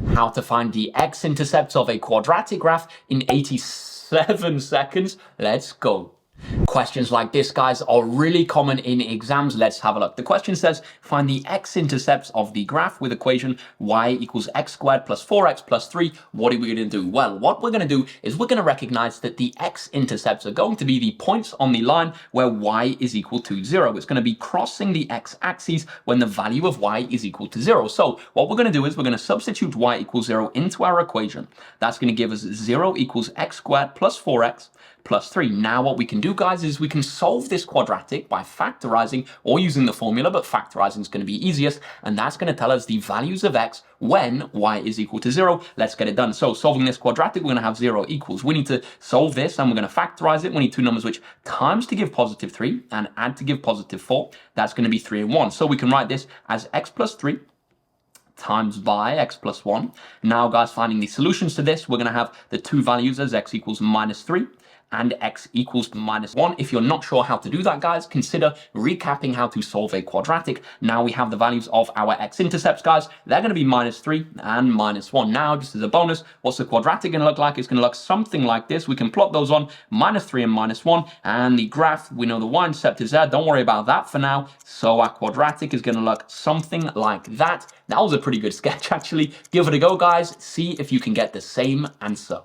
how to find the x-intercepts of a quadratic graph in 87 seconds. Let's go. Questions like this, guys, are really common in exams. Let's have a look. The question says, find the x-intercepts of the graph with equation y equals x squared plus 4x plus 3. What are we going to do? Well, what we're going to do is we're going to recognize that the x-intercepts are going to be the points on the line where y is equal to 0. It's going to be crossing the x-axis when the value of y is equal to 0. So what we're going to do is we're going to substitute y equals 0 into our equation. That's going to give us 0 equals x squared plus 4x plus 3. Now what we can do, guys, is we can solve this quadratic by factorizing or using the formula, but factorizing is going to be easiest, and that's going to tell us the values of x when y is equal to 0. Let's get it done. So solving this quadratic, we're going to have 0 equals. We need to solve this, and we're going to factorize it. We need two numbers which times to give positive 3 and add to give positive 4. That's going to be 3 and 1. So we can write this as x plus 3 times by x plus 1. Now, guys, finding the solutions to this, we're going to have the two values as x equals minus 3 and x equals minus 1. If you're not sure how to do that, guys, consider recapping how to solve a quadratic. Now we have the values of our x-intercepts, guys. They're going to be minus 3 and minus 1. Now, just as a bonus, what's the quadratic going to look like? It's going to look something like this. We can plot those on, minus 3 and minus 1. And the graph, we know the y-intercept is there. Don't worry about that for now. So our quadratic is going to look something like that. That was a pretty good sketch, actually. Give it a go, guys. See if you can get the same answer.